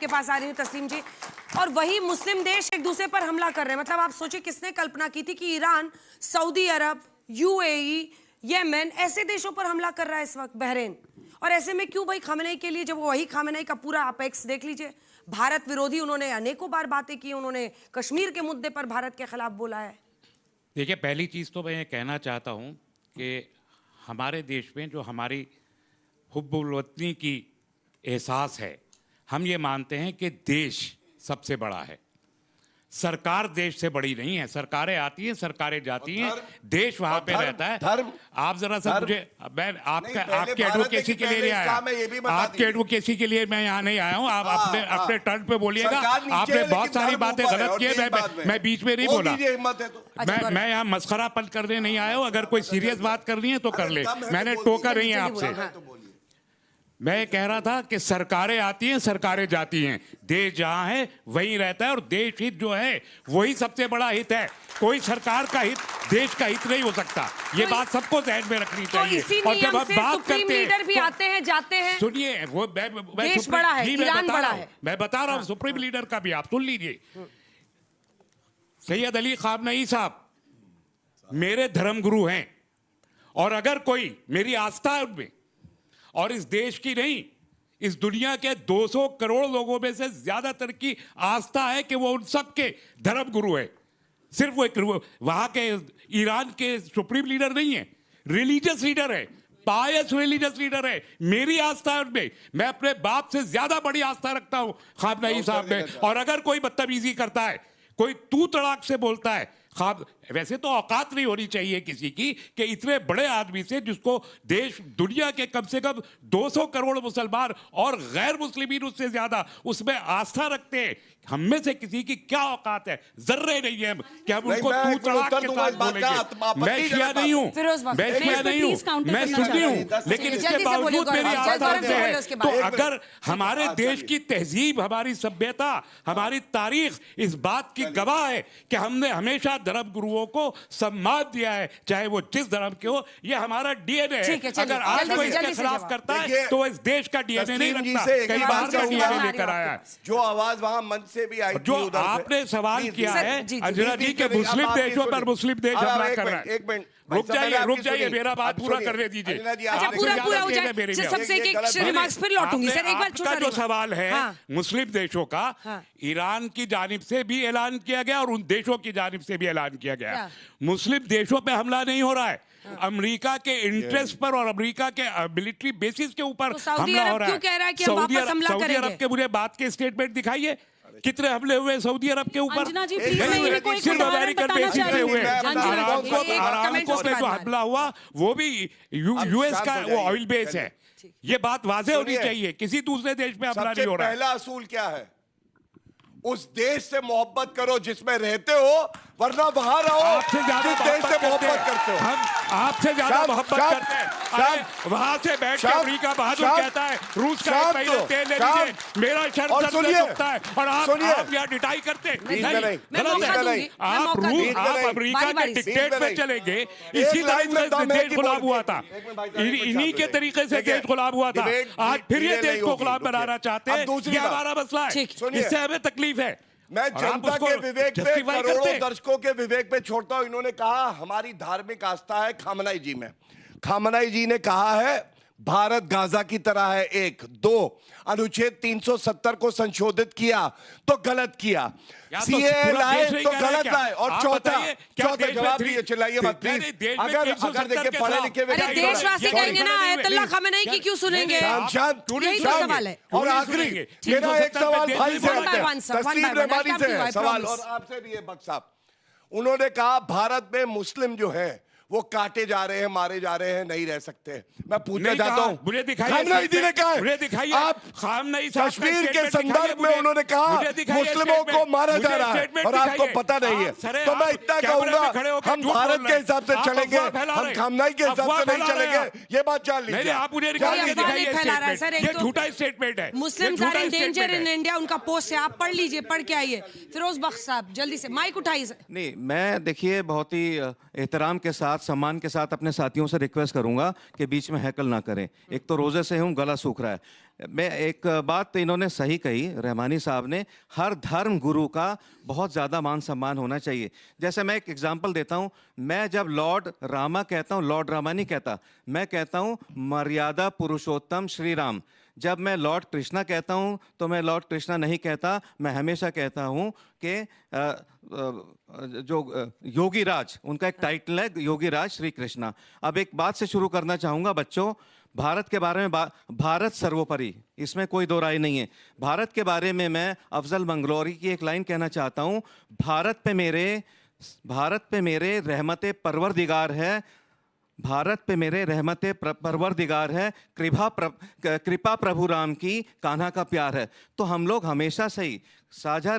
आपके पास आ रही हूँ तस्लीम जी। और वही मुस्लिम देश एक दूसरे पर हमला कर रहे हैं। मतलब आप सोचिए किसने कल्पना की थी कि ईरान, सऊदी अरब, यूएई, येमेन ऐसे देशों पर हमला कर रहा है इस वक्त, बहरीन। और ऐसे में क्यों भाई खामेनेई के लिए, जब वही खामेनेई का पूरा अपेक्स देख लीजिए, भारत विरोधी, उन्होंने अनेकों बार बातें की, उन्होंने कश्मीर के मुद्दे पर भारत के खिलाफ बोला है। देखिए, पहली चीज़ तो मैं ये कहना चाहता हूँ कि हमारे देश में जो हमारी हुब्बुल वतनी की एहसास है, हम ये मानते हैं कि देश सबसे बड़ा है, सरकार देश से बड़ी नहीं है। सरकारें आती हैं, सरकारें जाती हैं, देश वहां पे रहता है। आप जरा सा मुझे, मैं आपके एडवोकेसी के लिए नहीं आया, आपके एडवोकेसी के लिए मैं यहाँ नहीं आया हूँ। आप अपने टर्न पे बोलिएगा। आपने बहुत सारी बातें गलत की है, मैं बीच में नहीं बोला। मैं यहाँ मस्खरापन करने नहीं आया हूँ। अगर कोई सीरियस बात करनी है तो कर ले, मैंने टोका नहीं है आपसे। मैं कह रहा था कि सरकारें आती हैं, सरकारें जाती हैं, देश जहां है वहीं रहता है, और देश हित जो है वही सबसे बड़ा हित है। कोई सरकार का हित देश का हित नहीं हो सकता। ये बात सबको ध्यान में रखनी चाहिए। और जब हम बात करते हैं, लीडर भी आते हैं, जाते हैं। सुनिए, वो देश बड़ा है, ईरान बड़ा है। मैं बता रहा हूँ सुप्रीम लीडर का भी आप सुन लीजिए। सैयद अली खामनेई साहब मेरे धर्मगुरु हैं, और अगर कोई मेरी आस्था है उनमें, और इस देश की नहीं, इस दुनिया के 200 करोड़ लोगों में से ज्यादातर की आस्था है कि वो उन सब के धर्म गुरु है। सिर्फ वो वहां के ईरान के सुप्रीम लीडर नहीं है, रिलीजियस लीडर है, पायस रिलीजियस लीडर है। मेरी आस्था है उनमें। मैं अपने बाप से ज्यादा बड़ी आस्था रखता हूं खामनेई साहब में। और अगर कोई बदतमीजी करता है, कोई तू तड़ाक से बोलता है, वैसे तो औकात नहीं होनी चाहिए किसी की कि इतने बड़े आदमी से, जिसको देश दुनिया के कम से कम 200 करोड़ मुसलमान और गैर मुस्लिमीन उससे ज्यादा उसमें आस्था रखते हैं, हम में से किसी की क्या औकात है? जर्रे नहीं है कि हम उनको तू तड़ाक के साथ बोलेंगे। मैं शिया नहीं हूँ, मैं शिया नहीं हूँ, मैं सुन्नी हूँ, लेकिन इसके बावजूद मेरी आस्था उनसे है। तो अगर हमारे देश की तहजीब, हमारी सभ्यता, हमारी तारीख इस बात की गवाह है कि हमने हमेशा धर्म गुरुओं को सम्मान दिया है, चाहे वो जिस धर्म के हो। ये हमारा डीएनए है। अगर आज कोई इसके खिलाफ करता है तो इस देश का डीएनए नहीं रखता, कई बार का डीएनए लेकर आया है। जो आवाज वहां मंच से भी आई, जो आपने सवाल किया है अंजना जी के मुस्लिम देशों पर मुस्लिम देश हमला कर रहा है। एक मिनट रुक जाइए, मेरा बात पूरा करने दीजिए। पूरा हो जाए, सबसे एक रिमार्क्स फिर लौटूंगी सर। एक बार आपका जो सवाल है मुस्लिम देशों का, ईरान की जानिब से भी ऐलान किया गया और उन देशों की जानिब से भी ऐलान किया गया। मुस्लिम देशों पे हमला नहीं हो रहा है, अमेरिका के इंटरेस्ट पर और अमेरिका के मिलिट्री बेसिस के ऊपर हमला हो रहा है। सऊदी अरब के मुझे बात के स्टेटमेंट दिखाइए, कितने हमले हुए सऊदी अरब के ऊपर? सिर्फ अमेरिकन बेसिस पे हुए। अरामको पे जो हमला हुआ वो भी यूएस का वो ऑयल बेस है। ये बात वाज़ेह होनी चाहिए, किसी दूसरे देश में हमला नहीं हो रहा है। पहला असूल क्या है? उस देश से मोहब्बत करो जिसमें रहते हो, वरना वहां रहो। आपसे ज्यादा देश से मोहब्बत करते हो। हम आपसे ज्यादा मोहब्बत करते हैं। वहां से बैठ के अमेरिका बहादुर कहता है रूस का एक महीना तेल ले लीजिए, मेरा शर्म सर पे झुकता है, और आप यहाँ डिटाई करते हैं। आप अमेरिका के डिक्टेट में चलेंगे। इसी तरह से देश गुलाम हुआ था, इन्हीं के तरीके से देश गुलाम हुआ था। आज फिर ये देश को गुलाम बनाना चाहते हैं। ये हमारा मसला है, इससे हमें तकलीफ है। मैं जनता के विवेक पे, करोड़ों दर्शकों के विवेक पे छोड़ता हूं। इन्होंने कहा हमारी धार्मिक आस्था है खामनेई जी में। खामनेई जी ने कहा है भारत गाजा की तरह है। 1, 2 अनुच्छेद 370 को संशोधित किया तो गलत किया, सीए लाए तो गलत लाए, और चौथा जवाब दिए। चिल्लाइए मत प्लीज। अगर देखिए पढ़े लिखे देशवासी कहेंगे ना आयतुल्लाह खामेनेई की क्यों सुनेंगे? सवाल है। और आखिरी मेरा एक सवाल भाई से, तस्लीम रहमानी से है सवाल, और आपसे भी है बख्श साहब। उन्होंने कहा भारत में मुस्लिम जो है वो काटे जा रहे हैं, मारे जा रहे हैं, नहीं रह सकते। मैं पूछना चाहता हूँ, खामनेई जी ने कहा आप कश्मीर के संदर्भ में उन्होंने कहा मुस्लिमों को मारा जा रहा है और आपको पता नहीं है। तो मैं इतना कहूंगा, हम भारत के हिसाब से चलेंगे, हम खामनेई के हिसाब से नहीं चलेंगे। ये बात जान लीजिए। आप मुझे ये झूठा स्टेटमेंट है। Muslim are in danger in India, उनका पोस्ट है, आप पढ़ लीजिए, पढ़ के आइए। फिरोज बख्श साहब जल्दी से माइक उठाइए। नहीं, मैं देखिए बहुत ही एहतराम के साथ, सम्मान के साथ अपने साथियों से रिक्वेस्ट करूंगा कि बीच में हैकल ना करें। एक तो रोजे से हूं, गला सूख रहा है। मैं एक बात इन्होंने सही कही, रहमानी साहब ने, हर धर्म गुरु का बहुत ज़्यादा मान सम्मान होना चाहिए। जैसे मैं एक एग्जांपल देता हूँ, मैं जब लॉर्ड रामा कहता हूँ, लॉर्ड रामा नहीं कहता, मैं कहता हूँ मर्यादा पुरुषोत्तम श्री राम। जब मैं लॉर्ड कृष्णा कहता हूँ तो मैं लॉर्ड कृष्णा नहीं कहता, मैं हमेशा कहता हूँ कि जो योगी राज, उनका एक टाइटल है योगी राज श्री कृष्णा। अब एक बात से शुरू करना चाहूँगा बच्चों, भारत के बारे में भारत सर्वोपरि, इसमें कोई दो राय नहीं है। भारत के बारे में मैं अफजल मंगलोरी की एक लाइन कहना चाहता हूँ, भारत पे मेरे रहमते परवरदिगार है, भारत पे मेरे रहमते परवरदिगार है, कृपा प्रभु राम की, कान्हा का प्यार है। तो हम लोग हमेशा से ही साझा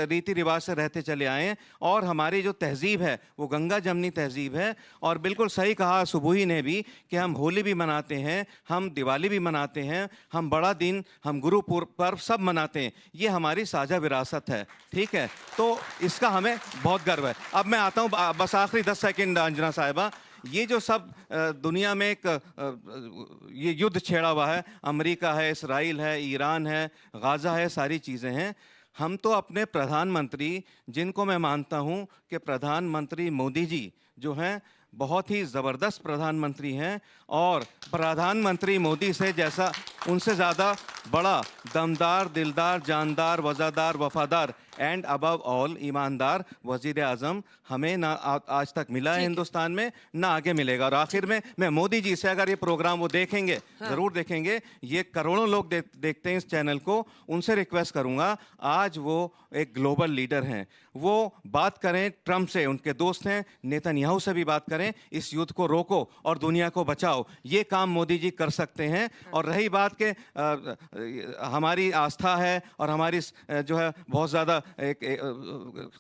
रीति रिवाज से रहते चले आए हैं और हमारी जो तहजीब है वो गंगा जमनी तहजीब है। और बिल्कुल सही कहा सुबुही ने भी कि हम होली भी मनाते हैं, हम दिवाली भी मनाते हैं, हम बड़ा दिन, हम गुरु पर्व सब मनाते हैं। ये हमारी साझा विरासत है, ठीक है, तो इसका हमें बहुत गर्व है। अब मैं आता हूँ, बस आखिरी 10 सेकंड अंजना साहिबा, ये जो सब दुनिया में एक ये युद्ध छेड़ा हुआ है, अमेरिका है, इसराइल है, ईरान है, गाज़ा है, सारी चीज़ें हैं। हम तो अपने प्रधानमंत्री, जिनको मैं मानता हूँ कि प्रधानमंत्री मोदी जी जो हैं बहुत ही ज़बरदस्त प्रधानमंत्री हैं, और प्रधानमंत्री मोदी से जैसा, उनसे ज़्यादा बड़ा दमदार, दिलदार, जानदार, वज़ादार, वफ़ादार एंड अबव ऑल ईमानदार वज़ीर आज़म हमें ना आज तक मिला है हिंदुस्तान में, ना आगे मिलेगा। और आखिर में मैं मोदी जी से, अगर ये प्रोग्राम वो देखेंगे, ज़रूर देखेंगे, ये करोड़ों लोग देखते हैं इस चैनल को, उनसे रिक्वेस्ट करूँगा, आज वो एक ग्लोबल लीडर हैं, वो बात करें ट्रम्प से, उनके दोस्त हैं, नेतन्याहू से भी बात करें, इस युद्ध को रोको और दुनिया को बचाओ। ये काम मोदी जी कर सकते हैं। और रही बात के हमारी आस्था है और हमारी जो है बहुत ज़्यादा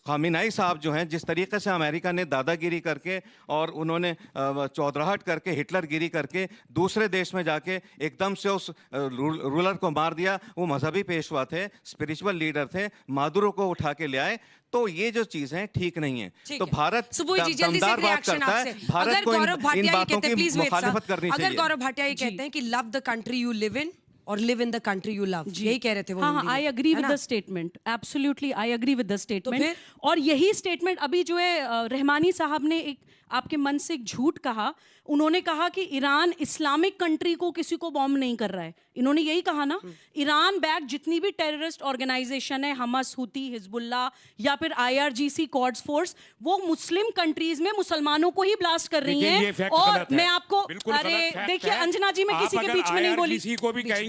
खामिनाई साहब जो हैं, जिस तरीके से अमेरिका ने दादागिरी करके और उन्होंने चौधराहट करके, हिटलरगिरी करके दूसरे देश में जाके एकदम से उस रूलर को मार दिया, वो मजहबी पेशवा थे, स्पिरिचुअल लीडर थे, मादुरो को उठा के ले आए। तो ये जो चीज है ठीक नहीं है। तो भारत दमदार बात करता है, भारत को इन बातों की मुखालिफत करनी चाहिए। अगर गौरव भाटिया ये कहते हैं कि love the country you live in और live in the country you love, यही कह रहे थे वो। हाँ, I agree with the statement, absolutely I agree with the statement. और यही स्टेटमेंट अभी जो है रहमानी साहब ने एक आपके मन से एक झूठ कहा, उन्होंने कहा कि ईरान इस्लामिक कंट्री को किसी को बॉम्ब नहीं कर रहा है, इन्होंने यही कहा ना। ईरान बैक जितनी भी टेररिस्ट ऑर्गेनाइजेशन है, हमस, हुती, हिजबुल्ला या फिर IRGC, क्वाड्स फोर्स, वो मुस्लिम कंट्रीज में मुसलमानों को ही ब्लास्ट कर रही हैं। और मैं आपको, अरे देखिए अंजना जी, मैं किसी के बीच में नहीं बोली,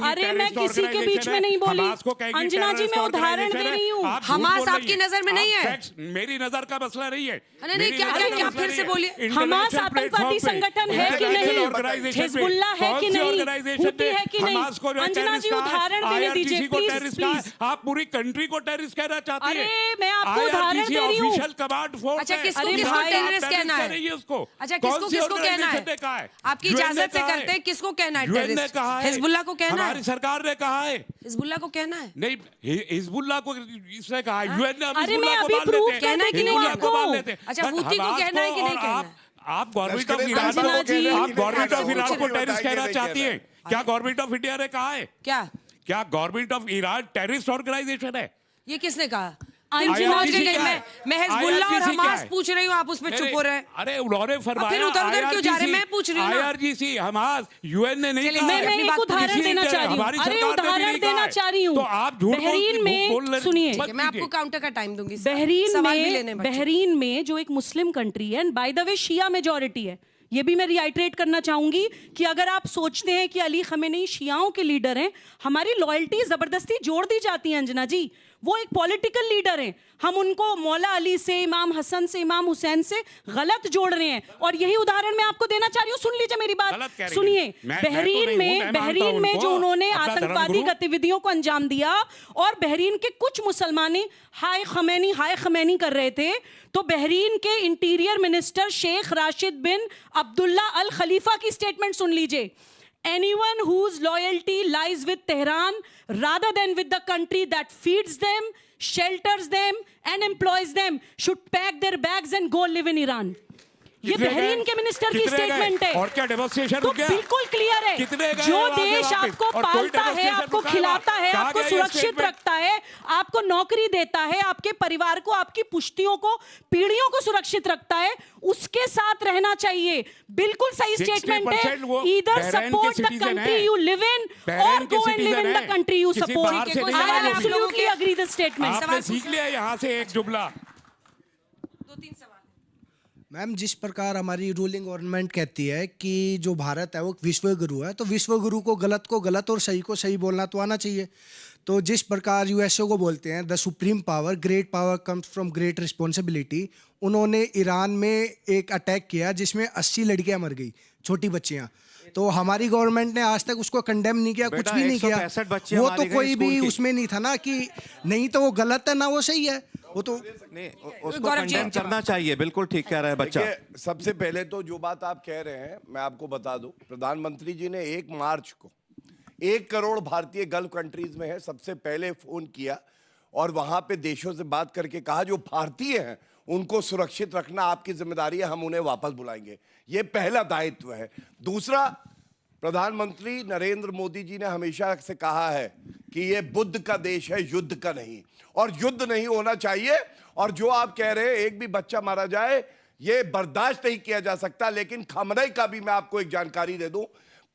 अरे मैं किसी के बीच में नहीं बोली अंजना जी, मैं उदाहरण दे रही हूँ। हमास आपकी नजर में नहीं है? मेरी नजर का मसला नहीं है। नहीं, क्या फिर से बोलिए। हमास आतंकवादी संगठन है कि नहीं, हिजबुल्ला है कि नहीं, हुती है कि नहीं? अंजना जी उदाहरण देने दीजिए प्लीज। आप पूरी कंट्री को टेररिस्ट कहना चाहती हैं? अरे मैं आपको उदाहरण दे रही हूँ। Official command force. अच्छा, किसको टेररिस्ट कहना है? अच्छा, किसको कहना है? आपकी इजाजत से करते हैं, किसको कहना है टेररिस्ट? हिजबुल्ला को कहना है? हमारी सरकार ने कहा है। हिजबुल्ला को कहना है? नहीं, हिजबुल्ला को इसने कहा, यूएन ने हिजबुल्ला को बांध लेते हैं, कहना है कि नहीं आपको? अच्छा, हुती को कहना है कि नहीं कहना है? आप गवर्नमेंट ऑफ ईरान को टेररिस्ट कहना चाहती हैं? क्या गवर्नमेंट ऑफ इंडिया ने कहा है? क्या government of Iran terrorist organisation है? ये किसने कहा? मैं हिजबुल्ला और हमास पूछ रही हूँ, आप उसमें चुप हो रहे हैं। अरे उन्होंने फरमाया, फिर उधर क्यों जा रहे हैं? मैं पूछ रही हूँ। IRGC, हमास, यूएन ने नहीं कहा। मैं एक उदाहरण देना चाह रही हूँ। अरे उदाहरण देना चाह रही हूँ। तो आप झूठ बहरीन में, सुनिए, मैं आपको काउंटर का टाइम दूंगी। बहरीन में जो एक मुस्लिम कंट्री है, by the way Shia majority है, ये भी मैं रिआइट्रेट करना चाहूंगी कि अगर आप सोचते हैं कि अली खमेनी शियाओं के लीडर हैं, हमारी लॉयल्टी जबरदस्ती जोड़ दी जाती है अंजना जी। वो एक पॉलिटिकल लीडर हैं, हम उनको मौला अली से, इमाम हसन से, इमाम हुसैन से गलत जोड़ रहे हैं। और यही उदाहरण मैं आपको देना चाह रही हूँ, सुन लीजिए मेरी बात, सुनिए। बहरीन में जो उन्होंने आतंकवादी गतिविधियों को अंजाम दिया और बहरीन के कुछ मुसलमानी हाय खमैनी कर रहे थे, तो बहरीन के इंटीरियर मिनिस्टर शेख राशिद बिन अब्दुल्ला अल खलीफा की स्टेटमेंट सुन लीजिए। Anyone whose loyalty lies with Tehran rather than with the country that feeds them, shelters them and employs them should pack their bags and go live in Iran. ये Bahrain के minister की statement है। और क्या demonstration तो रुक गया? बिल्कुल क्लियर है, कितने गए जो वहां से देश वापस? आपको और कोई पालता है, demonstration आपको रुका है? खिलाता है, कहाँ आपको गया ये सुरक्षित statement? रखता है, आपको नौकरी देता है, आपके परिवार को, आपकी पुश्तियों को, पीढ़ियों को सुरक्षित रखता है, उसके साथ रहना चाहिए। बिल्कुल सही 60% स्टेटमेंट है। वो ईदर बहरीन के सपोर्ट द citizen कंट्री हैं। यू लिव इन बहरीन और के go and live citizen in the हैं। कंट्री यू किसी सपोर्ट। बाहर से नहीं आई आए वो भी। Absolutely agree the statement. आपने सीख लिया यहाँ से एक जुमला। 2-3 सवाल। मैम, जिस प्रकार हमारी रूलिंग गवर्नमेंट कहती है कि जो भारत है वो विश्व गुरु है, तो विश्व गुरु को गलत और सही को सही बोलना तो आना चाहिए। तो जिस प्रकार यूएसओ को बोलते हैं the supreme power, great power comes from great responsibility, उन्होंने ईरान में एक अटैक किया जिसमें 80 लड़कियां मर गई, छोटी बच्चियां। तो हमारी गवर्नमेंट ने आज तक उसको कंडेम नहीं किया, कुछ भी नहीं किया। 165 बच्चियां वो मारी तो गई कोई स्कूल भी की। उसमें नहीं था ना कि नहीं तो वो गलत है ना वो सही है, वो तो नहीं, उसको गौरव जी, कंडेम करना चाहिए। बिल्कुल ठीक कह रहा है बच्चा। देखिए, सबसे पहले तो जो बात आप कह रहे हैं मैं आपको बता दूं, प्रधानमंत्री जी ने 1 मार्च को 1 करोड़ भारतीय गल्फ कंट्रीज में है सबसे पहले फोन किया और वहां पे देशों से बात करके कहा जो भारतीय हैं उनको सुरक्षित रखना आपकी जिम्मेदारी है, हम उन्हें वापस बुलाएंगे। ये पहला दायित्व है। दूसरा, प्रधानमंत्री नरेंद्र मोदी जी ने हमेशा से कहा है कि ये बुद्ध का देश है, युद्ध का नहीं, और युद्ध नहीं होना चाहिए। और जो आप कह रहे हैं एक भी बच्चा मारा जाए ये बर्दाश्त नहीं किया जा सकता। लेकिन खमनई का भी मैं आपको एक जानकारी दे दूं,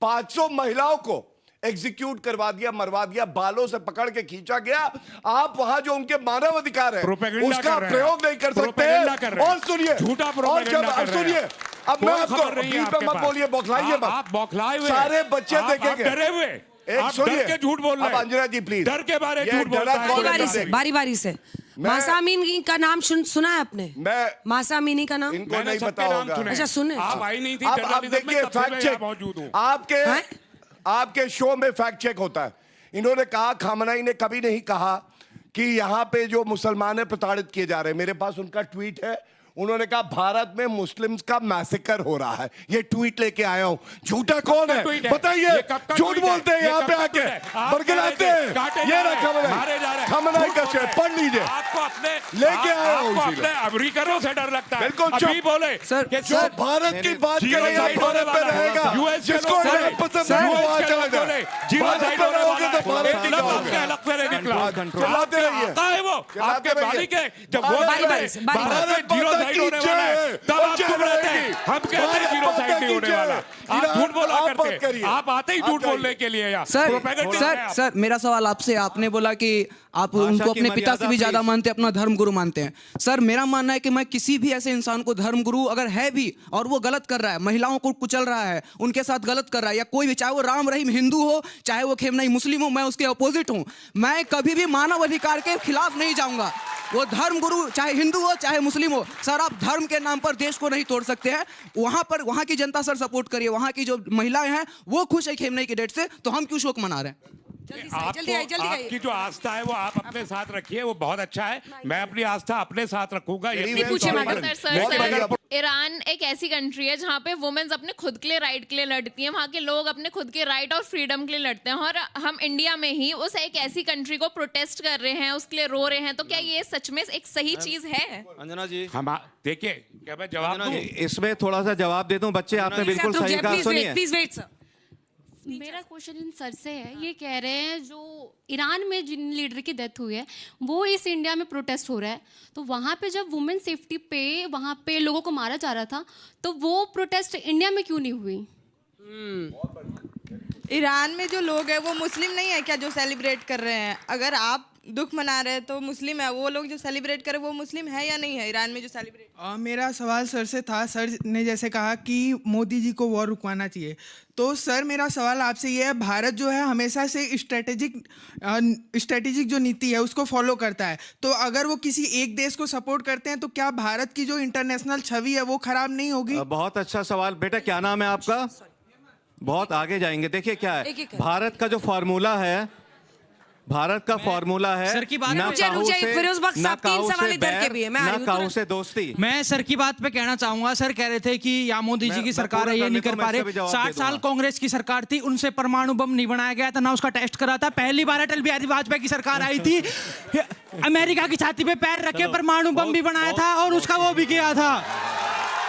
500 महिलाओं को एग्जीक्यूट करवा दिया, मरवा दिया, बालों से पकड़ के खींचा गया। आप वहां जो उनके मानव अधिकार है प्रोपेगेंडा उसका कर रहे हैं। प्रयोग नहीं कर सकते। प्रोपेगेंडा कर रहे हैं। और सुनिए, झूठा और प्रोपेगेंडा जब कर रहे सुनिए, हैं। अब मैं कोई आपको खबर नहीं है बीच में आपके मत पास। बोलिए, बौखलाइए मत। आप बौखलाए हुए, सारे बच्चे आप देखेंगे। डरे हुए, एक आप सुनिए, डर के झूठ बोल रहे अब हैं। अंजना जी प्लीज, डर के बारे ये झूठ बोलता डरा है। कौन कोई है? बारी से, बारी से। मासा अमीनी का नाम सुना है आपने? मैं मासा अमीनी का नाम? इनको मैंने नहीं सबके पता नाम होगा। सुने। अच्छा, सुने। आप आई नहीं थी आप जर्नलिज्म में, देखिए, तब से फैक्ट मैं चेक यहाँ मौजूद हूँ। आपके शो में फैक्ट चेक होता है। इन्होंने कहा, खामनाई ने कभी नहीं कहा कि यहाँ पे जो मुसलमान है प्रताड़ित किए जा रहे हैं। मेरे पास उनका ट्वीट है, उन्होंने कहा भारत में मुस्लिम्स का मैसेकर हो रहा है। ये ट्वीट लेके आया हूं। झूठा कौन है ट्वीट है? बताइए। ये कब का झूठ ट्वीट है? बोलते हैं ये यहाँ कब पे का आके, ट्वीट है? आप बरगलाते कह रहे हैं। थे, काटे ये जा ना रहे हैं, मारे जा रहे हैं। खमनाई का झूठ शेर बोल पढ़ रहे हैं। लीजिए। आपको अपने लेके आया हूं आपको इसीलिए। अपने अमेरिकनों से डर लगता है। बिल्कुल अभी चुप। बोले सर, कि जो भारत की बात करेगा भारत पे रहेगा। जिसको नहीं पसंद है वो वहां चला जाए। भारत पे रहोगे तो भारत ही रहोगे। चलाते रहिए। आपके बाली के जब वो बारी से, बारी भारत में जीरो साइड होने वाला है तब आप चुप रहते हैं। हम कहते हैं जीरो साइड नहीं होने वाला। आप झूठ बोला करते, आप आते ही झूठ बोलने के लिए यहाँ सर मेरा सवाल आपसे, आपने बोला कि आप उनको की अपने पिता से मर्यादा भी ज्यादा प्लीज। मानते हैं, अपना धर्म गुरु मानते हैं। सर मेरा मानना है कि मैं किसी भी ऐसे इंसान को धर्म गुरु अगर है भी और वो गलत कर रहा है, महिलाओं को कुचल रहा है, उनके साथ गलत कर रहा है, या कोई भी, चाहे वो राम रहीम हिंदू हो, चाहे वो खेमनाई मुस्लिम हो, मैं उसके अपोजिट हूं। मैं कभी भी मानव अधिकार के खिलाफ नहीं जाऊंगा। वो धर्म गुरु चाहे हिंदू हो चाहे मुस्लिम हो, सर आप धर्म के नाम पर देश को नहीं तोड़ सकते हैं। वहां की जनता सर सपोर्ट करिए, वहां की जो महिलाएं हैं वो खुश है खेमनाई की डेट से, तो हम क्यों शोक मना रहे हैं? जल्दी आइए, जल्दी आइए। आपकी जो आस्था है वो आप अपने साथ रखिए, वो बहुत अच्छा है। मैं अपनी आस्था अपने साथ रखूंगा। नहीं पूछिए मैडम। बढ़िया। ईरान एक ऐसी कंट्री है जहाँ पे वुमेन्स अपने खुद के लिए राइट के लिए लड़ती हैं। वहाँ के लोग अपने खुद के राइट और फ्रीडम के लिए लड़ते हैं, और हम इंडिया में ही उस एक ऐसी कंट्री को प्रोटेस्ट कर रहे हैं, उसके लिए रो रहे हैं। तो क्या ये सच में एक सही चीज है? अंजना जी, हम देखिए, क्या मैं जवाब दूं? इसमें थोड़ा सा जवाब दे दूं। बच्चे आपने बिल्कुल सही कहा, सुनिए। Please wait sir. मेरा क्वेश्चन इन सर से है, ये कह रहे हैं जो ईरान में जिन लीडर की डेथ हुई है वो इस इंडिया में प्रोटेस्ट हो रहा है, तो वहाँ पे जब वुमेन सेफ्टी पे वहाँ पे लोगों को मारा जा रहा था तो वो प्रोटेस्ट इंडिया में क्यों नहीं हुई? ईरान में जो लोग हैं वो मुस्लिम नहीं है क्या जो सेलिब्रेट कर रहे हैं? अगर आप दुख मना रहे हैं तो मुस्लिम है, वो लोग जो सेलिब्रेट कर रहे हैं वो मुस्लिम है या नहीं है ईरान में जो सेलिब्रेट? मेरा सवाल सर से था, सर ने जैसे कहा कि मोदी जी को वॉर रुकवाना चाहिए, तो सर मेरा सवाल आपसे ये है, भारत जो है हमेशा से स्ट्रेटेजिक जो नीति है उसको फॉलो करता है, तो अगर वो किसी एक देश को सपोर्ट करते हैं तो क्या भारत की जो इंटरनेशनल छवि है वो खराब नहीं होगी? बहुत अच्छा सवाल बेटा। क्या नाम है आपका? बहुत आगे जाएंगे। देखिए क्या है, भारत का जो फॉर्मूला है, भारत का फॉर्मूला है, सर की बात ना रुक जाइए, फिरोज बख्श साहब, तीन काऊ सवाल से इधर के भी है, मैं आ बैर, रही ना हूं, काऊ से दोस्ती। मैं सर की बात पे कहना चाहूंगा, सर कह रहे थे कि या मोदी जी की सरकार है ये नहीं कर पा रहे। 60 साल कांग्रेस की सरकार थी, उनसे परमाणु बम नहीं बनाया गया था, ना उसका टेस्ट करा था। पहली बार अटल बिहारी वाजपेयी की सरकार आई थी, अमेरिका की छाती पे पैर रख के परमाणु बम भी बनाया था और उसका वो भी किया था।